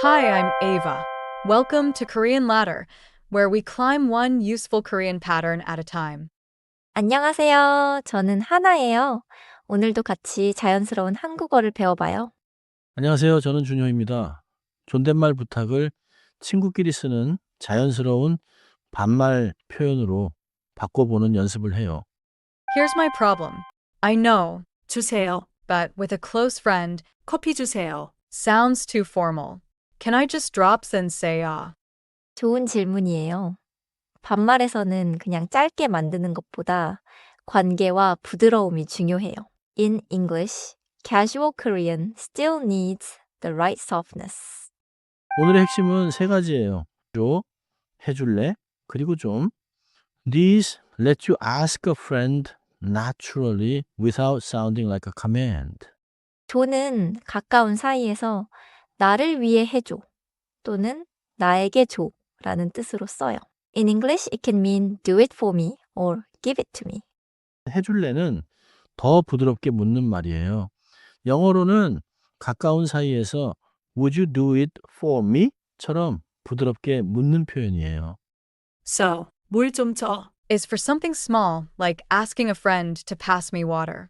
Hi, I'm Ava. Welcome to Korean Ladder, where we climb one useful Korean pattern at a time. 안녕하세요. 저는 하나예요. 오늘도 같이 자연스러운 한국어를 배워봐요. 안녕하세요. 저는 준효입니다. 존댓말 부탁을 친구끼리 쓰는 자연스러운 반말 표현으로 바꿔보는 연습을 해요. Here's my problem. I know, 주세요, but with a close friend, 커피 주세요, sounds too formal. Can I just drop and say 좋은 질문이에요. 반말에서는 그냥 짧게 만드는 것보다 관계와 부드러움이 중요해요. In English, casual Korean still needs the right softness. 오늘의 핵심은 세 가지예요. 줘, 해줄래, 그리고 좀. These let you ask a friend naturally without sounding like a command. 조는 가까운 사이에서 나를 위해 해줘 또는 나에게 줘 라는 뜻으로 써요. In English, it can mean do it for me or give it to me. 해줄래는 더 부드럽게 묻는 말이에요. 영어로는 가까운 사이에서 Would you do it for me? 처럼 부드럽게 묻는 표현이에요. So, 물 좀 줘 is for something small, like asking a friend to pass me water.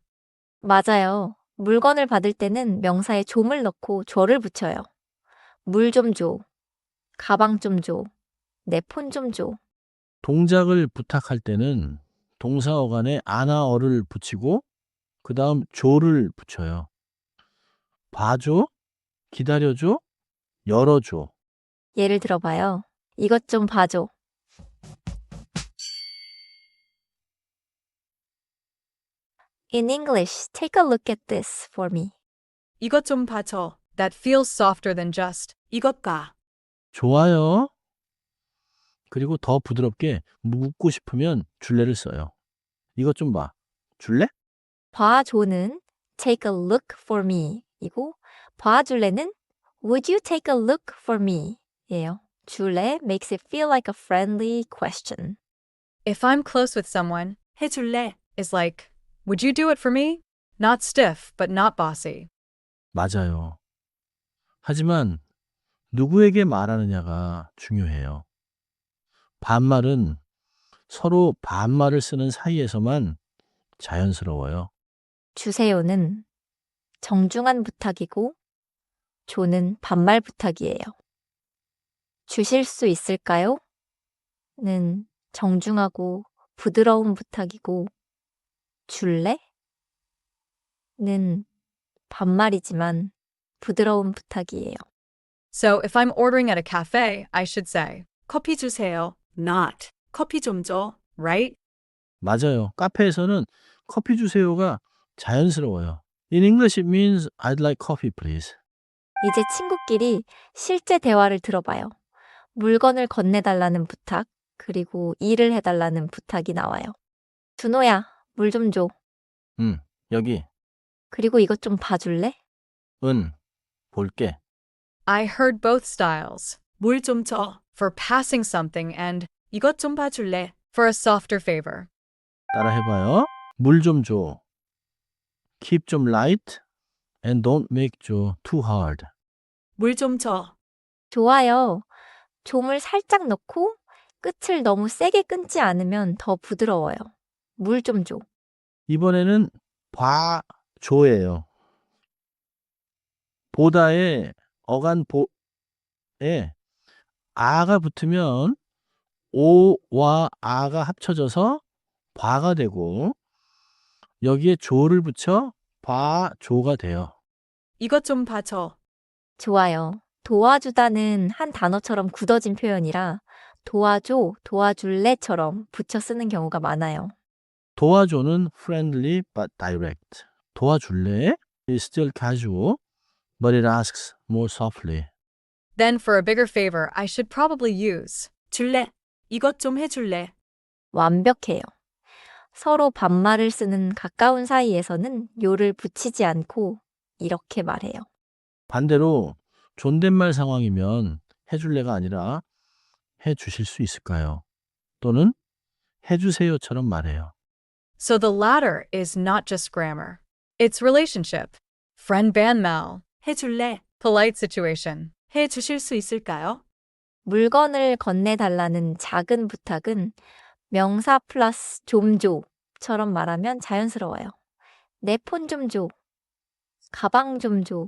맞아요. 물건을 받을 때는 명사에 좀을 넣고 줘를 붙여요. 물 좀 줘. 가방 좀 줘. 내 폰 좀 줘. 동작을 부탁할 때는 동사 어간에 아나어를 붙이고 그 다음 조를 붙여요. 봐줘, 기다려줘, 열어줘. 예를 들어봐요. 이것 좀 봐줘. In English, take a look at this for me. 이것 좀 봐줘. That feels softer than just 이것 봐. 좋아요. 그리고 더 부드럽게 묻고 싶으면 줄래를 써요. 이것 좀 봐. 줄래? 봐줘는 take a look for me 이고 봐줄래는 would you take a look for me 예요. 줄래 makes it feel like a friendly question. If I'm close with someone, 해줄래 is like, would you do it for me? Not stiff, but not bossy. 맞아요. 하지만 누구에게 말하느냐가 중요해요. 반말은 서로 반말을 쓰는 사이에서만 자연스러워요. 주세요는 정중한 부탁이고 조는 반말 부탁이에요. 주실 수 있을까요? 는 정중하고 부드러운 부탁이고 줄래? 는 반말이지만 부드러운 부탁이에요. So if I'm ordering at a cafe, I should say, 커피 주세요, not 커피 좀 줘, right? 맞아요. 카페에서는 커피 주세요가 자연스러워요. In English it means I'd like coffee please. 이제 친구끼리 실제 대화를 들어봐요. 물건을 건네달라는 부탁, 그리고 일을 해달라는 부탁이 나와요. 준호야, 물 좀 줘. 여기 그리고 이것 좀 봐줄래? 볼게. I heard both styles. 물 좀 줘 for passing something and 이것 좀 봐줄래 for a softer favor. 따라 해봐요. 물 좀 줘. Keep 좀 light and don't make 줘 too hard. 물 좀 줘. 좋아요. 좀을 살짝 넣고 끝을 너무 세게 끊지 않으면 더 부드러워요. 물 좀 줘. 이번에는 봐줘예요. 보다에 어간 보에 아가 붙으면 오와 아가 합쳐져서 봐가 되고 여기에 조를 붙여 봐조가 돼요. 이것 좀 봐줘. 좋아요. 도와주다는 한 단어처럼 굳어진 표현이라 도와줘, 도와줄래처럼 붙여 쓰는 경우가 많아요. 도와줘는 friendly but direct. 도와줄래? is still casual, but it asks more softly. Then for a bigger favor, I should probably use 줄래? 이것 좀 해줄래? 완벽해요. 서로 반말을 쓰는 가까운 사이에서는 요를 붙이지 않고 이렇게 말해요. 반대로 존댓말 상황이면 해줄래가 아니라 해주실 수 있을까요? 또는 해주세요처럼 말해요. So the latter is not just grammar. It's relationship. Friend ban mal. 해줄래? Polite situation. 해 주실 수 있을까요? 물건을 건네달라는 작은 부탁은 명사 플러스 좀 줘처럼 말하면 자연스러워요. 내 폰 좀 줘. 가방 좀 줘.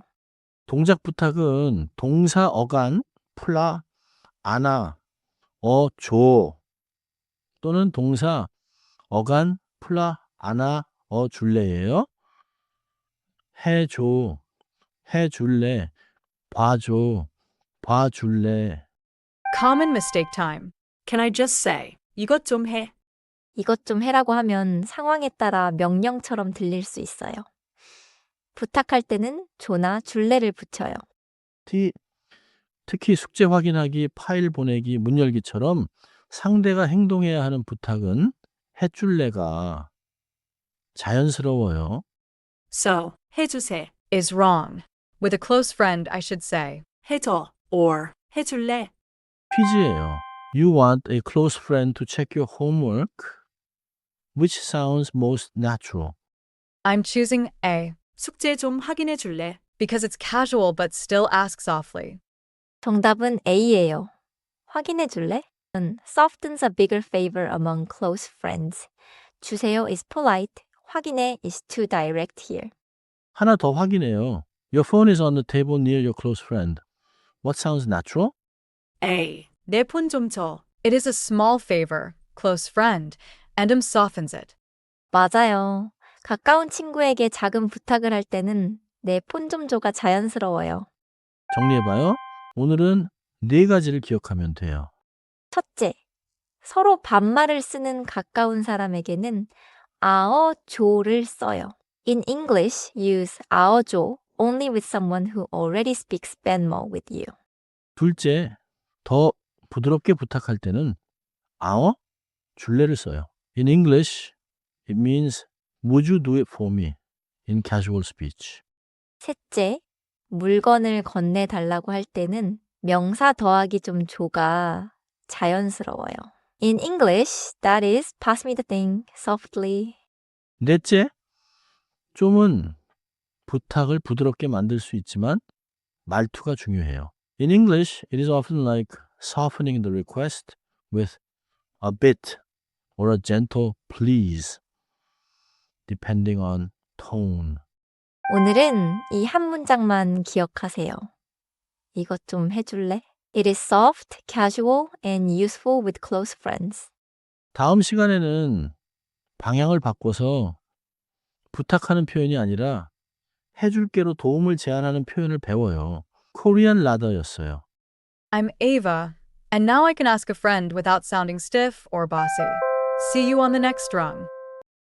동작 부탁은 동사 어간 플라 아나 줘 또는 동사 어간 플라 아나 줄래예요. 해줘, 해줄래, 봐줘, 봐줄래. Common mistake time. Can I just say, 이것 좀 해. 이것 좀 해라고 하면 상황에 따라 명령처럼 들릴 수 있어요. 부탁할 때는 줘나 줄래를 붙여요. 특히 숙제 확인하기, 파일 보내기, 문 열기처럼 상대가 행동해야 하는 부탁은 해줄래가 자연스러워요. So, 해주세 is wrong. With a close friend, I should say, 해줘 or 해줄래. 퀴즈예요. You want a close friend to check your homework? Which sounds most natural? I'm choosing A. 숙제 좀 확인해 줄래? Because it's casual but still ask softly. 정답은 A예요. 확인해 줄래? Softens a bigger favor among close friends. 주세요 is polite. 확인해 is too direct here. 하나 더 확인해요. Your phone is on the table near your close friend. What sounds natural? A. 내 폰 좀 줘. It is a small favor, close friend, and softens it. 맞아요. 가까운 친구에게 작은 부탁을 할 때는 내 폰 좀 줘가 자연스러워요. 정리해봐요. 오늘은 네 가지를 기억하면 돼요. 첫째, 서로 반말을 쓰는 가까운 사람에게는 아어조를 써요. In English, use 아어조 only with someone who already speaks Benmo with you. 둘째, 더 부드럽게 부탁할 때는 줄래를 써요. In English, it means would you do it for me? In casual speech. 셋째, 물건을 건네달라고 할 때는 명사 더하기 좀 조가 자연스러워요. In English, that is pass me the thing softly. 넷째, 좀은 부탁을 부드럽게 만들 수 있지만 말투가 중요해요. In English, it is often like softening the request with a bit or a gentle please, depending on tone. 오늘은 이 한 문장만 기억하세요. 이것 좀 해줄래? It is soft, casual, and useful with close friends. 다음 시간에는 방향을 바꿔서 부탁하는 표현이 아니라 해줄게로 도움을 제안하는 표현을 배워요. 코리안 라더였어요. I'm Ava, and now I can ask a friend without sounding stiff or bossy. See you on the next rung.